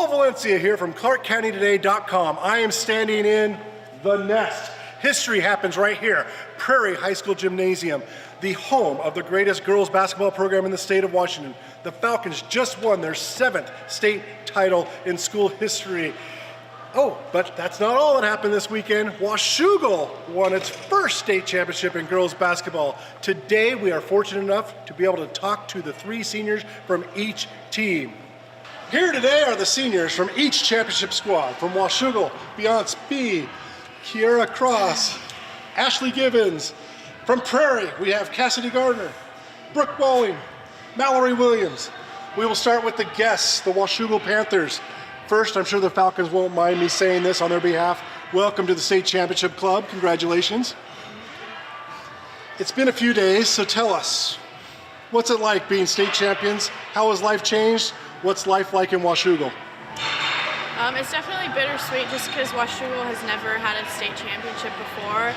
Valencia here from ClarkCountyToday.com. I am standing in the nest. History happens right here. Prairie High School Gymnasium, the home of the greatest girls basketball program in the state of Washington. The Falcons just won their 7th state title in school history. Oh, but that's not all that happened this weekend. Washougal won its first state championship in girls basketball. Today, we are fortunate enough to be able to talk to the 3 seniors from each team. Here today are the seniors from each championship squad. From Washougal, Beyonce B, Kiera Cross, Ashley Gibbons. From Prairie, we have Cassidy Gardner, Brooke Walling, Mallory Williams. We will start with the guests, the Washougal Panthers. First, I'm sure the Falcons won't mind me saying this on their behalf. Welcome to the state championship club. Congratulations. It's been a few days, so tell us, what's it like being state champions? How has life changed? What's life like in Washougal? It's definitely bittersweet just because Washougal has never had a state championship before.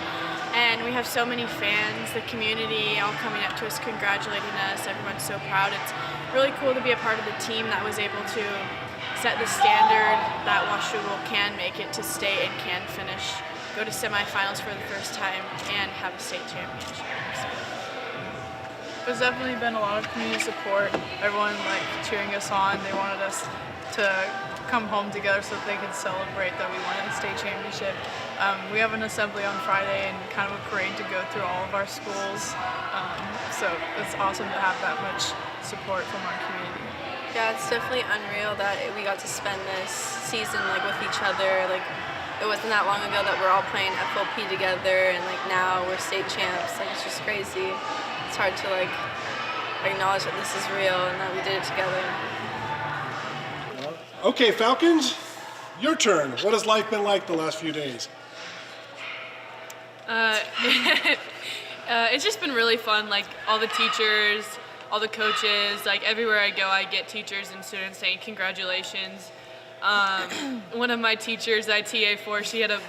And we have so many fans, the community all coming up to us, congratulating us. Everyone's so proud. It's really cool to be a part of the team that was able to set the standard that Washougal can make it to state and can finish, go to semifinals for the first time, and have a state championship. So. There's definitely been a lot of community support. Everyone cheering us on. They wanted us to come home together so that they could celebrate that we won the state championship. We have an assembly on Friday and kind of a parade to go through all of our schools. So it's awesome to have that much support from our community. Yeah, it's definitely unreal that we got to spend this season with each other. It wasn't that long ago that we're all playing FLP together, and now we're state champs. It's just crazy. It's hard to acknowledge that this is real and that we did it together. Okay, Falcons, your turn. What has life been like the last few days? It's just been really fun. All the teachers, all the coaches, everywhere I go, I get teachers and students saying congratulations. One of my teachers I TA for, she had a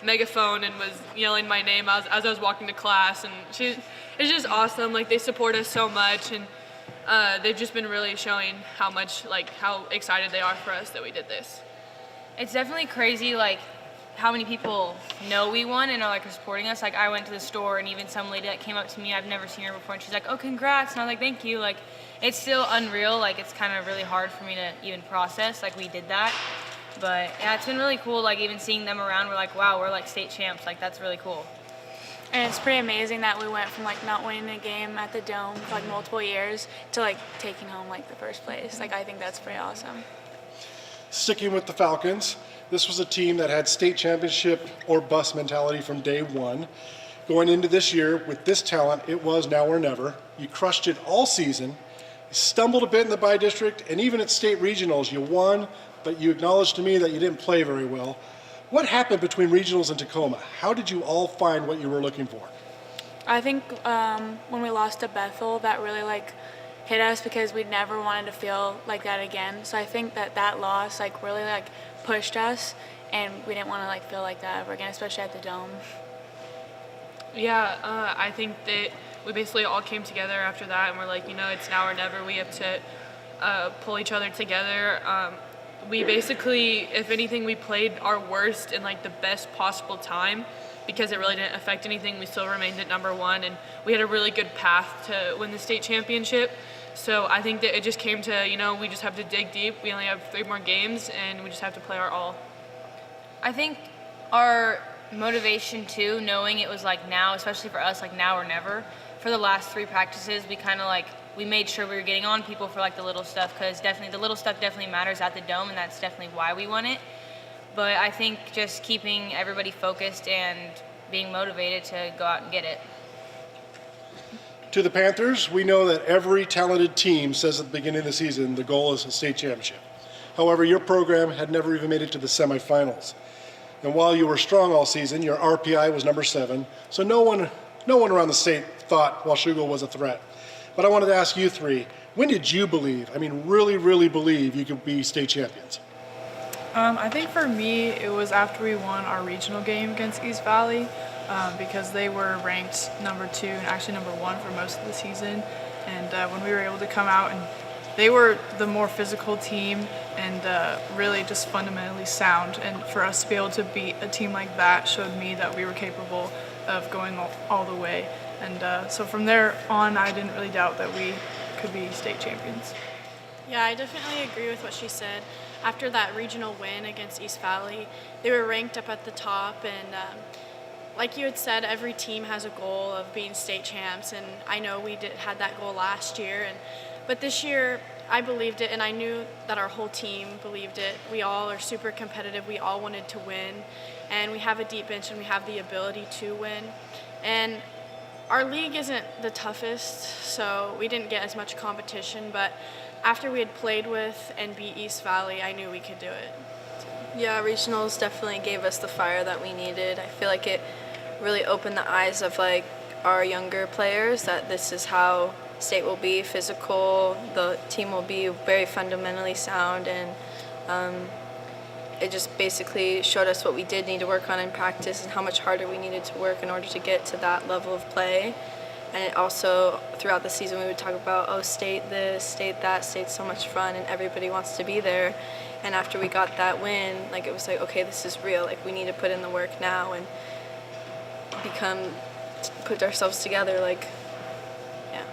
megaphone and was yelling my name as I was walking to class, and it's just awesome. They support us so much, and they've just been really showing how much, how excited they are for us that we did this. It's definitely crazy, how many people know we won and are supporting us. I went to the store, and even some lady that came up to me, I've never seen her before, and she's like, "Oh, congrats," and I was like, "Thank you." It's still unreal. It's kind of really hard for me to even process we did that. But yeah, it's been really cool. Even seeing them around, we're like, wow, we're state champs. That's really cool. And it's pretty amazing that we went from not winning a game at the Dome for multiple years to taking home the first place. I think that's pretty awesome. Sticking with the Falcons, this was a team that had state championship or bust mentality from day one. Going into this year with this talent, it was now or never. You crushed it all season. You stumbled a bit in the bi-district, and even at state regionals, you won, but you acknowledged to me that you didn't play very well. What happened between regionals and Tacoma? How did you all find what you were looking for? I think when we lost to Bethel, that really hit us because we never wanted to feel like that again. So I think that loss really pushed us, and we didn't want to feel like that ever again, especially at the Dome. Yeah, I think that we basically all came together after that, and we're it's now or never. We have to pull each other together. We basically, if anything, we played our worst in the best possible time because it really didn't affect anything. We still remained at number 1, and we had a really good path to win the state championship. So I think that it just came to, we just have to dig deep. We only have 3 more games, and we just have to play our all. I think our motivation too, knowing it was now, especially for us, now or never, for the last 3 practices, we kind of we made sure we were getting on people for the little stuff, because definitely the little stuff definitely matters at the Dome, and that's definitely why we won it. But I think just keeping everybody focused and being motivated to go out and get it. To the Panthers, we know that every talented team says at the beginning of the season the goal is a state championship. However, your program had never even made it to the semifinals. And while you were strong all season, your RPI was number 7, so no one around the state thought Washougal was a threat. But I wanted to ask you 3, when did you believe, really believe you could be state champions? I think for me, it was after we won our regional game against East Valley, because they were ranked number 2 and actually number 1 for most of the season. And when we were able to come out, and they were the more physical team, and really just fundamentally sound. And for us to be able to beat a team like that showed me that we were capable of going all the way. And so from there on, I didn't really doubt that we could be state champions. Yeah, I definitely agree with what she said. After that regional win against East Valley, they were ranked up at the top, and like you had said, every team has a goal of being state champs, and I know we had that goal last year, but this year I believed it, and I knew that our whole team believed it. We all are super competitive. We all wanted to win, and we have a deep bench, and we have the ability to win. And our league isn't the toughest, so we didn't get as much competition, but after we had played with and beat East Valley, I knew we could do it. Yeah, regionals definitely gave us the fire that we needed. I feel like it really opened the eyes of like our younger players that this is how state will be physical, the team will be very fundamentally sound, and it just basically showed us what we did need to work on in practice and how much harder we needed to work in order to get to that level of play. And it also, throughout the season, we would talk about, oh, state this, state that, state's so much fun, and everybody wants to be there. And after we got that win, like, it was like, okay, this is real. Like, we need to put in the work now and put ourselves together, like, yeah.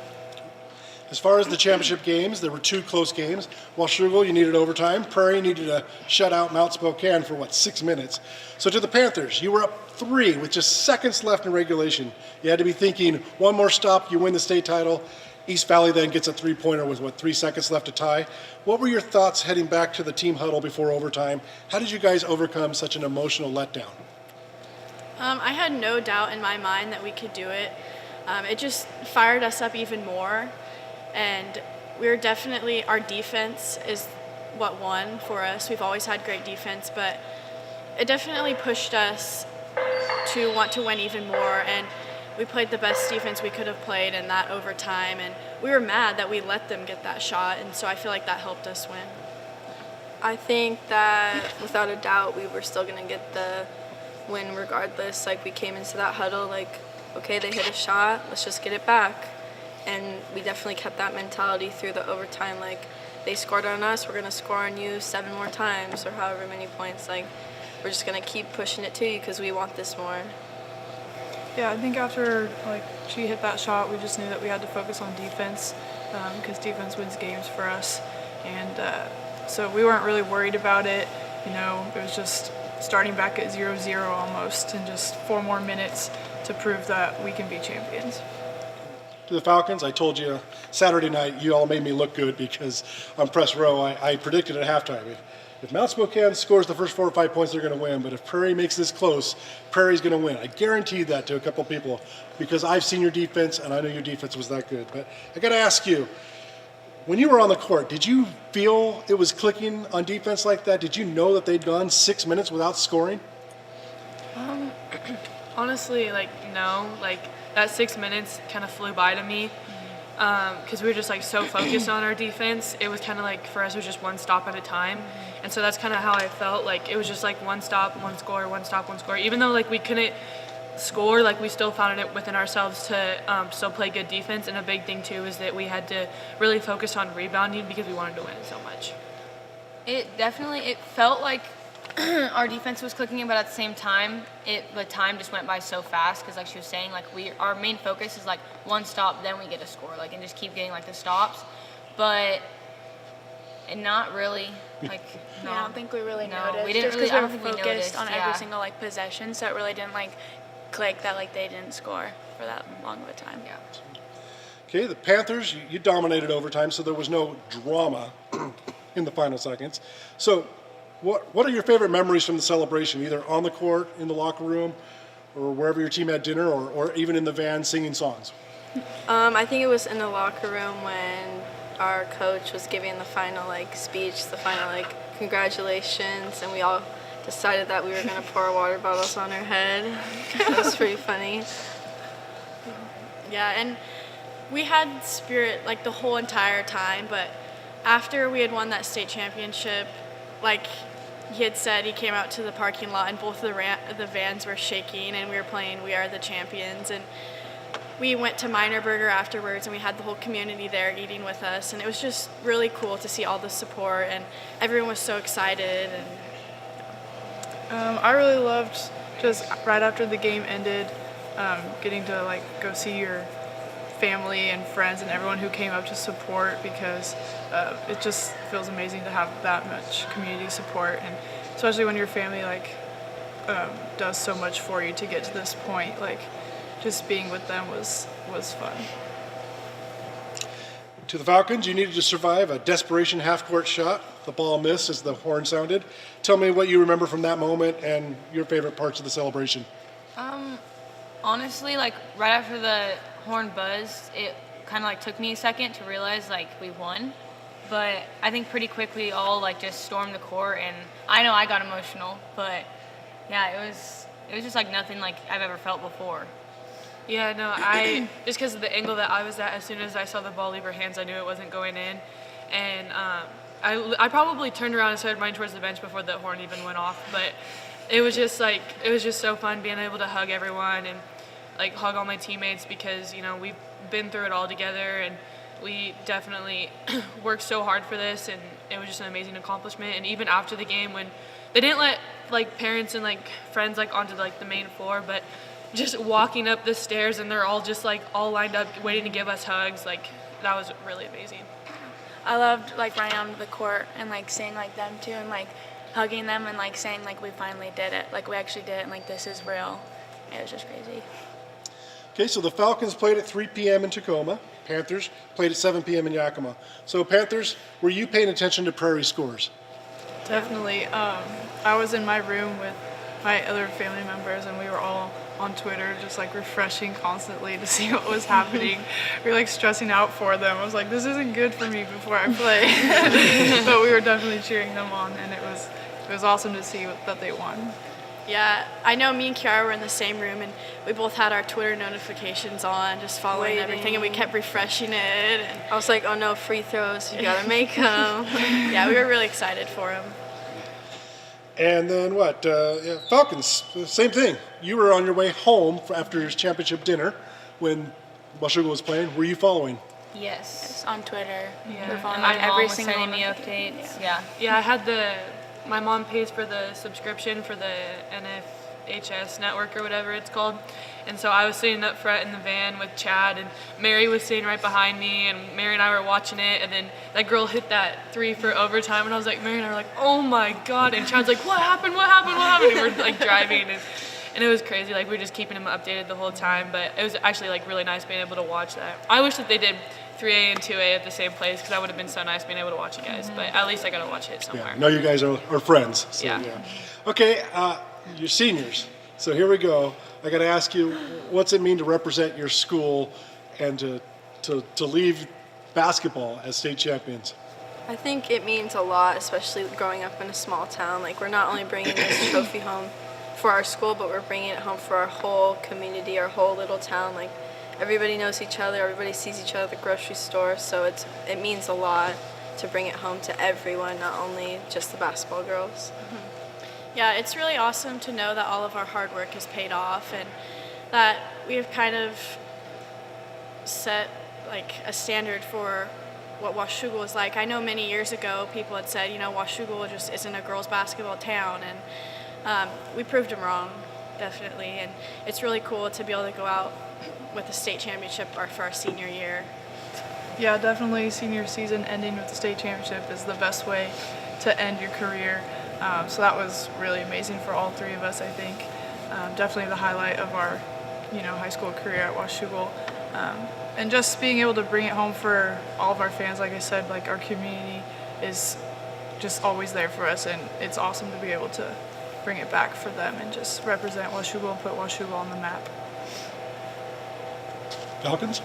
As far as the championship games, there were 2 close games. Washougal, you needed overtime. Prairie needed to shut out Mount Spokane for, 6 minutes. So to the Panthers, you were up 3 with just seconds left in regulation. You had to be thinking, one more stop, you win the state title. East Valley then gets a 3-pointer with, 3 seconds left to tie. What were your thoughts heading back to the team huddle before overtime? How did you guys overcome such an emotional letdown? I had no doubt in my mind that we could do it. It just fired us up even more. And we're definitely, our defense is what won for us. We've always had great defense, but it definitely pushed us to want to win even more. And we played the best defense we could have played in that overtime. And we were mad that we let them get that shot. And so I feel like that helped us win. I think that without a doubt we were still going to get the win regardless. Like, we came into that huddle like, okay, they hit a shot, let's just get it back. And we definitely kept that mentality through the overtime. Like, they scored on us, we're going to score on you 7 more times or however many points. Like, we're just going to keep pushing it to you because we want this more. Yeah, I think after she hit that shot, we just knew that we had to focus on defense because defense wins games for us. And so we weren't really worried about it. It was just starting back at 0-0 almost, and just 4 more minutes to prove that we can be champions. To the Falcons, I told you Saturday night, you all made me look good because on press row, I predicted at halftime, if Mount Spokane scores the first 4 or 5 points, they're going to win. But if Prairie makes this close, Prairie's going to win. I guaranteed that to a couple people because I've seen your defense, and I know your defense was that good. But I got to ask you, when you were on the court, did you feel it was clicking on defense like that? Did you know that they'd gone 6 minutes without scoring? Honestly, no. That 6 minutes kind of flew by to me because we were just so focused on our defense. It was kind of for us, it was just one stop at a time. And so that's kind of how I felt. It was just one stop, one score, one stop, one score. Even though we couldn't score, we still found it within ourselves to still play good defense. And a big thing too is that we had to really focus on rebounding because we wanted to win so much. It felt like our defense was clicking, but at the same time, the time just went by so fast because, like she was saying, our main focus is one stop, then we get a score, and just keep getting the stops, but not really. No. Yeah, I don't think we really No, noticed. we didn't just really- because I we don't were think we focused noticed, on yeah. every single possession, so it really didn't click that they didn't score for that long of a time. Yeah. Okay, the Panthers, you dominated overtime, so there was no drama in the final seconds. So what are your favorite memories from the celebration, either on the court, in the locker room, or wherever your team had dinner, or even in the van singing songs? I think it was in the locker room when our coach was giving the final speech, the final congratulations, and we all decided that we were going to pour water bottles on our head. That was pretty funny. Yeah, and we had spirit the whole entire time, but after we had won that state championship, he had said, he came out to the parking lot and both the vans were shaking and we were playing We Are the Champions, and we went to Miner Burger afterwards, and we had the whole community there eating with us, and it was just really cool to see all the support, and everyone was so excited. And I really loved just right after the game ended, getting to like go see your family and friends and everyone who came up to support, because it just feels amazing to have that much community support, and especially when your family like does so much for you to get to this point. Like, just being with them was fun. To the Falcons, you needed to survive a desperation half-court shot. The ball missed as the horn sounded. Tell me what you remember from that moment and your favorite parts of the celebration. Honestly, like right after the horn buzzed, it kind of like took me a second to realize like we won. But I think pretty quickly all like just stormed the court, and I know I got emotional, but yeah, it was just like nothing like I've ever felt before. Yeah, no, I just because of the angle that I was at, as soon as I saw the ball leave her hands, I knew it wasn't going in, and I probably turned around and started running towards the bench before the horn even went off. But it was just so fun being able to hug everyone and like hug all my teammates, because we've been through it all together, and we definitely worked so hard for this, and it was just an amazing accomplishment. And even after the game, when they didn't let like parents and like friends like onto like the main floor, but just walking up the stairs and they're all just like all lined up waiting to give us hugs, like that was really amazing. I loved like running onto the court and like seeing like them too, and like hugging them and like saying like we finally did it, like we actually did it, and like this is real. It was just crazy. Okay, so the Falcons played at 3 p.m. in Tacoma. Panthers played at 7 p.m. in Yakima. So Panthers, were you paying attention to Prairie scores? Definitely. I was in my room with my other family members, and we were all on Twitter just like refreshing constantly to see what was happening. We were like stressing out for them. I was like, this isn't good for me before I play. But we were definitely cheering them on, and it was awesome to see that they won. yeah, I know me and Kiara were in the same room, and we both had our Twitter notifications on, just following everything, and we kept refreshing it. And I was like, oh no, free throws, you gotta make them. yeah, we were really excited for him. And then what? Falcons, same thing. You were on your way home after your championship dinner when Washougal was playing. Were you following? Yes. Just on Twitter. Yeah. We're following And my like mom every was single sending me one. updates. Yeah. Yeah, I had my mom pays for the subscription for the NFHS network or whatever it's called. And so I was sitting up front in the van with Chad, and Mary was sitting right behind me, and Mary and I were watching it, and then that girl hit that 3 for overtime, and I was like, Mary and I were like, oh my God, and Chad's like, what happened, and we're like driving, and it was crazy, like we were just keeping him updated the whole time, but it was actually like really nice being able to watch that. I wish that they did 3A and 2A at the same place, because that would have been so nice being able to watch you guys, but at least I got to watch it somewhere. Yeah. No, you guys are friends. So, Yeah. Okay, you're seniors. So here we go. I got to ask you, what's it mean to represent your school and to leave basketball as state champions? I think it means a lot, especially growing up in a small town. Like, we're not only bringing this trophy home for our school, but we're bringing it home for our whole community, our whole little town. Like, everybody knows each other, everybody sees each other at the grocery store, so it means a lot to bring it home to everyone, not only just the basketball girls. Yeah, it's really awesome to know that all of our hard work has paid off, and that we have kind of set like a standard for what Washougal is like. I know many years ago people had said, Washougal just isn't a girls' basketball town, and we proved them wrong, definitely. And it's really cool to be able to go out with a state championship for our senior year. Yeah, definitely senior season ending with the state championship is the best way to end your career. So that was really amazing for all three of us, I think. Definitely the highlight of our, high school career at Washougal. And just being able to bring it home for all of our fans, like I said, like our community is just always there for us, and it's awesome to be able to bring it back for them and just represent Washougal and put Washougal on the map. Falcons?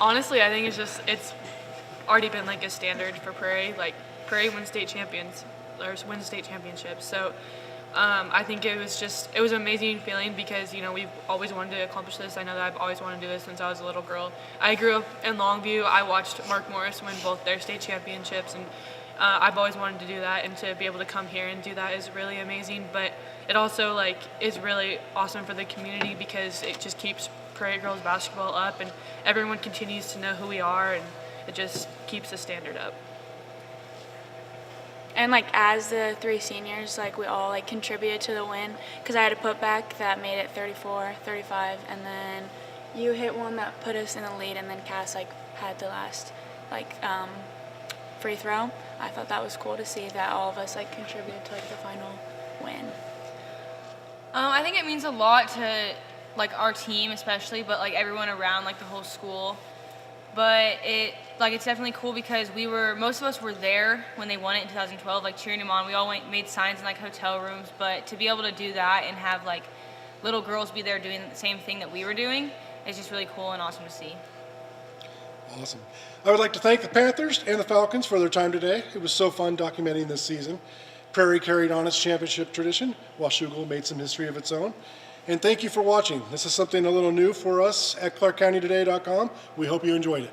Honestly, I think it's already been like a standard for Prairie. Like, Prairie wins state championships. So I think it was an amazing feeling, because we've always wanted to accomplish this. I know that I've always wanted to do this since I was a little girl. I grew up in Longview. I watched Mark Morris win both their state championships, and I've always wanted to do that, and to be able to come here and do that is really amazing. But it also like is really awesome for the community because it just keeps Prairie girls basketball up, and everyone continues to know who we are, and it just keeps the standard up. And like as the 3 seniors, like we all like contributed to the win because I had a putback that made it 34-35, and then you hit one that put us in the lead, and then Cass like had the last like free throw. I thought that was cool to see that all of us like contributed to like the final win. I think it means a lot to like our team especially, but like everyone around, like the whole school. But it's definitely cool because most of us were there when they won it in 2012, like cheering them on. We all made signs in like hotel rooms, but to be able to do that and have like little girls be there doing the same thing that we were doing is just really cool and awesome to see. Awesome. I would like to thank the Panthers and the Falcons for their time today. It was so fun documenting this season. Prairie carried on its championship tradition, while Washougal made some history of its own. And thank you for watching. This is something a little new for us at ClarkCountyToday.com. We hope you enjoyed it.